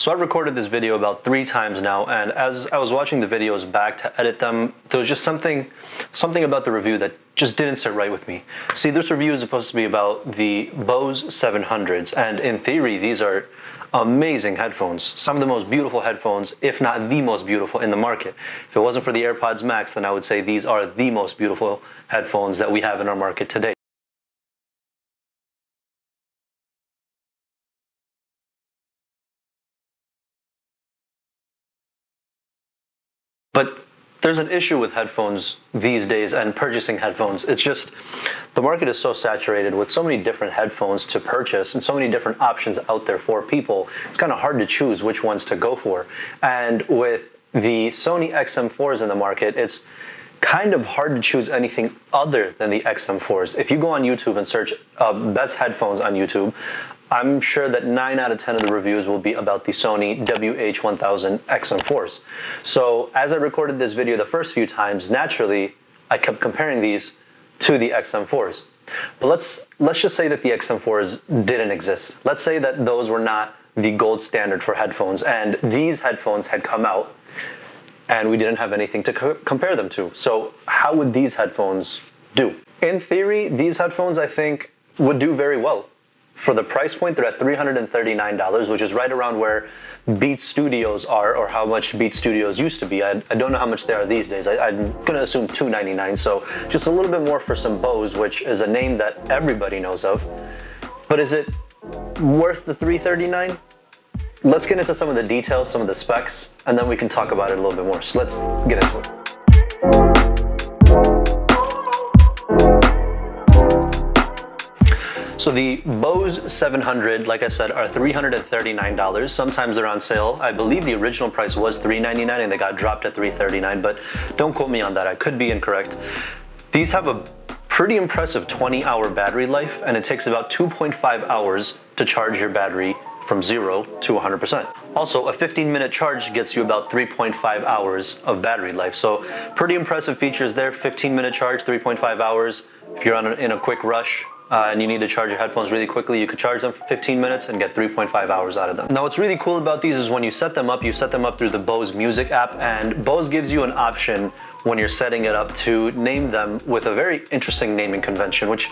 So I've recorded this video about 3 times now, and as I was watching the videos back to edit them, there was just something about the review that just didn't sit right with me. See, this review is supposed to be about the Bose 700s, and in theory, these are amazing headphones. Some of the most beautiful headphones, if not the most beautiful in the market. If it wasn't for the AirPods Max, then I would say these are the most beautiful headphones that we have in our market today. But there's an issue with headphones these days and purchasing headphones. It's just the market is so saturated with so many different headphones to purchase and so many different options out there for people. It's kind of hard to choose which ones to go for. And with the Sony XM4s in the market, it's kind of hard to choose anything other than the XM4s. If you go on YouTube and search best headphones on YouTube, I'm sure that 9 out of 10 of the reviews will be about the Sony WH1000XM4s. So as I recorded this video the first few times, naturally, I kept comparing these to the XM4s. But let's just say that the XM4s didn't exist. Let's say that those were not the gold standard for headphones, and these headphones had come out, and we didn't have anything to compare them to. So how would these headphones do? In theory, these headphones, I think, would do very well. For the price point, they're at $339, which is right around where Beats Studios are, or how much Beats Studios used to be. I don't know how much they are these days. I'm going to assume $299, so just a little bit more for some Bose, which is a name that everybody knows of. But is it worth the $339? Let's get into some of the details, some of the specs, and then we can talk about it a little bit more. So let's get into it. So the Bose 700, like I said, are $339. Sometimes they're on sale. I believe the original price was $399 and they got dropped at $339, but don't quote me on that. I could be incorrect. These have a pretty impressive 20-hour battery life, and it takes about 2.5 hours to charge your battery from 0 to 100%. Also, a 15-minute charge gets you about 3.5 hours of battery life. So pretty impressive features there. 15-minute charge, 3.5 hours. If you're in a quick rush, and you need to charge your headphones really quickly, you could charge them for 15 minutes and get 3.5 hours out of them. Now, what's really cool about these is when you set them up through the Bose Music app, and Bose gives you an option when you're setting it up to name them with a very interesting naming convention, which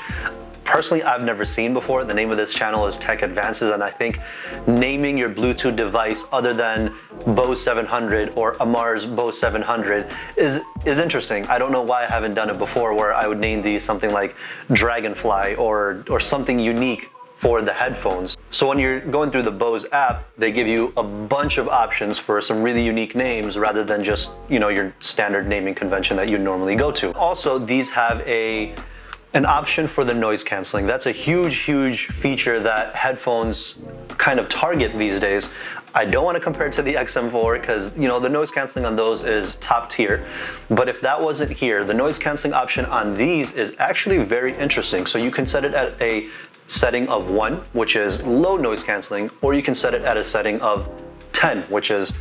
personally I've never seen before. The name of this channel is Tech Advances, and I think naming your Bluetooth device other than Bose 700 or Amar's Bose 700 is interesting. I don't know why I haven't done it before, where I would name these something like Dragonfly or something unique for the headphones. So when you're going through the Bose app, they give you a bunch of options for some really unique names rather than just, your standard naming convention that you normally go to. Also, these have an option for the noise canceling. That's a huge feature that headphones kind of target these days. I don't want to compare it to the XM4 because, the noise canceling on those is top tier. But if that wasn't here, the noise canceling option on these is actually very interesting. So you can set it at a setting of 1, which is low noise canceling, or you can set it at a setting of 10, which is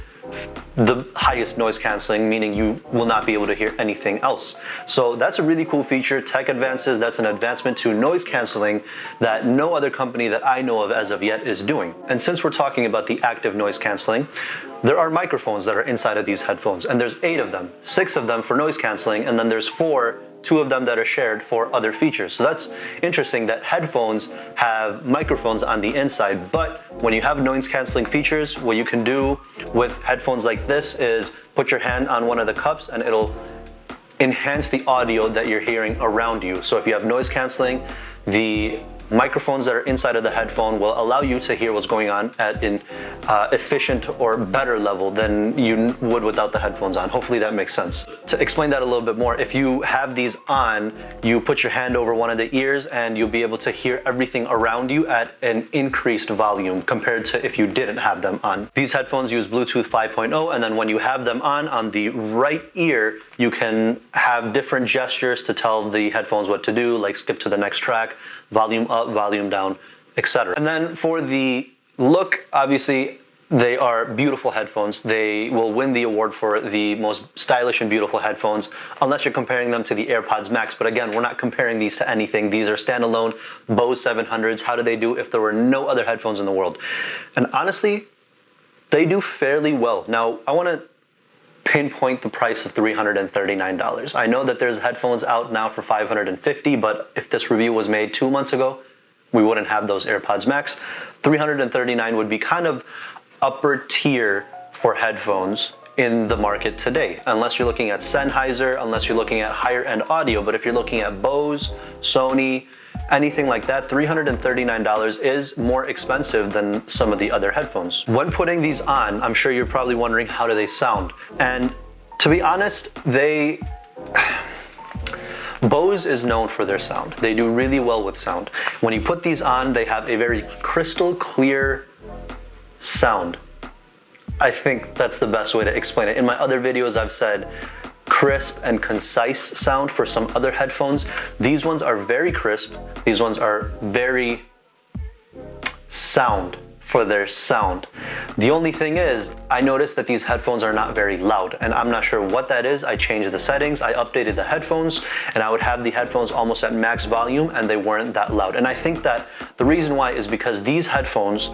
the highest noise canceling, meaning you will not be able to hear anything else. So that's a really cool feature. Tech Advances, that's an advancement to noise canceling that no other company that I know of as of yet is doing. And since we're talking about the active noise canceling, there are microphones that are inside of these headphones, and there's 8 of them, 6 of them for noise canceling, and then there's 2 of them that are shared for other features. So that's interesting that headphones have microphones on the inside, but when you have noise canceling features, what you can do with headphones like this is put your hand on one of the cups and it'll enhance the audio that you're hearing around you. So if you have noise canceling, the microphones that are inside of the headphone will allow you to hear what's going on at an efficient or better level than you would without the headphones on. Hopefully that makes sense. To explain that a little bit more, if you have these on, you put your hand over one of the ears and you'll be able to hear everything around you at an increased volume compared to if you didn't have them on. These headphones use Bluetooth 5.0, and then when you have them on the right ear, you can have different gestures to tell the headphones what to do, like skip to the next track, volume up, volume down, etc. And then for the look, obviously, they are beautiful headphones. They will win the award for the most stylish and beautiful headphones, unless you're comparing them to the AirPods Max. But again, we're not comparing these to anything. These are standalone Bose 700s. How do they do if there were no other headphones in the world? And honestly, They do fairly well. Now, I want to pinpoint the price of $339. I know that there's headphones out now for $550, but if this review was made 2 months ago, we wouldn't have those AirPods Max. $339 would be kind of upper tier for headphones in the market today, unless you're looking at Sennheiser, unless you're looking at higher end audio. But if you're looking at Bose, Sony, anything like that, $339 is more expensive than some of the other headphones. When putting these on, I'm sure you're probably wondering, how do they sound? And to be honest, Bose is known for their sound. They do really well with sound. When you put these on, they have a very crystal clear sound. I think that's the best way to explain it. In my other videos, I've said crisp and concise sound for some other headphones. These ones are very crisp. These ones are very sound for their sound. The only thing is, I noticed that these headphones are not very loud, and I'm not sure what that is. I changed the settings, I updated the headphones, and I would have the headphones almost at max volume, and they weren't that loud. And I think that the reason why is because these headphones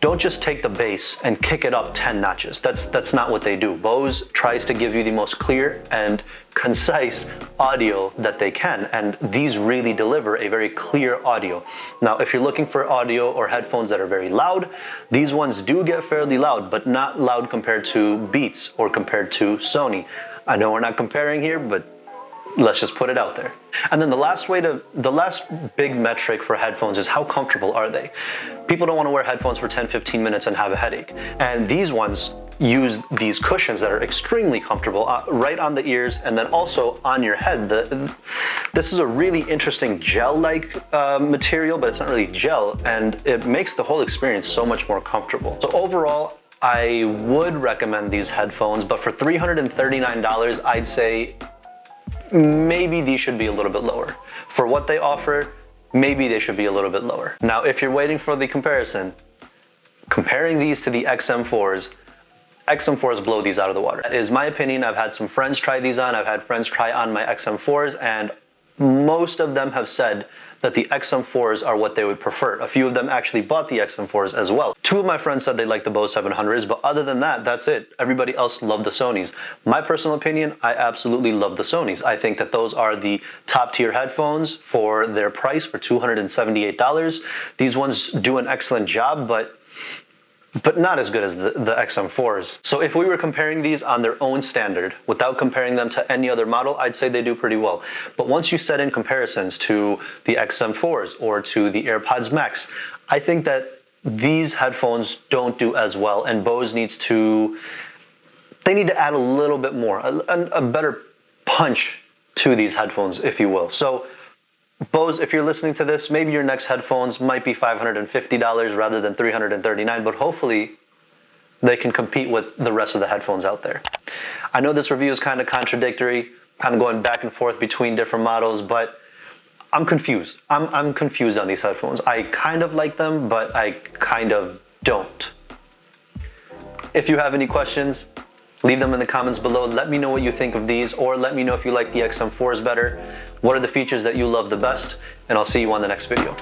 don't just take the bass and kick it up 10 notches. That's not what they do. Bose tries to give you the most clear and concise audio that they can, and these really deliver a very clear audio. Now, if you're looking for audio or headphones that are very loud, these ones do get fairly loud, but not loud compared to Beats or compared to Sony. I know we're not comparing here, but let's just put it out there. And then the last big metric for headphones is how comfortable are they? People don't want to wear headphones for 10-15 minutes and have a headache. And these ones use these cushions that are extremely comfortable right on the ears and then also on your head. This is a really interesting gel-like material, but it's not really gel, and it makes the whole experience so much more comfortable. So overall, I would recommend these headphones, but for $339, I'd say maybe these should be a little bit lower. For what they offer, maybe they should be a little bit lower. Now, if you're waiting for the comparison, comparing these to the XM4s, XM4s blow these out of the water. That is my opinion. I've had some friends try these on. I've had friends try on my XM4s, and most of them have said that the XM4s are what they would prefer. A few of them actually bought the XM4s as well. 2 of my friends said they liked the Bose 700s, but other than that, that's it. Everybody else loved the Sonys. My personal opinion, I absolutely love the Sonys. I think that those are the top tier headphones for their price, for $278. These ones do an excellent job, but not as good as the XM4s. So if we were comparing these on their own standard, without comparing them to any other model, I'd say they do pretty well. But once you set in comparisons to the XM4s or to the AirPods Max, I think that these headphones don't do as well, and Bose needs to add a little bit more, a better punch to these headphones, if you will. So Bose, if you're listening to this, maybe your next headphones might be $550 rather than $339, but hopefully they can compete with the rest of the headphones out there. I know this review is kind of contradictory, kind of going back and forth between different models, but I'm confused. I'm confused on these headphones. I kind of like them, but I kind of don't. If you have any questions, leave them in the comments below. Let me know what you think of these, or let me know if you like the XM4s better. What are the features that you love the best? And I'll see you on the next video.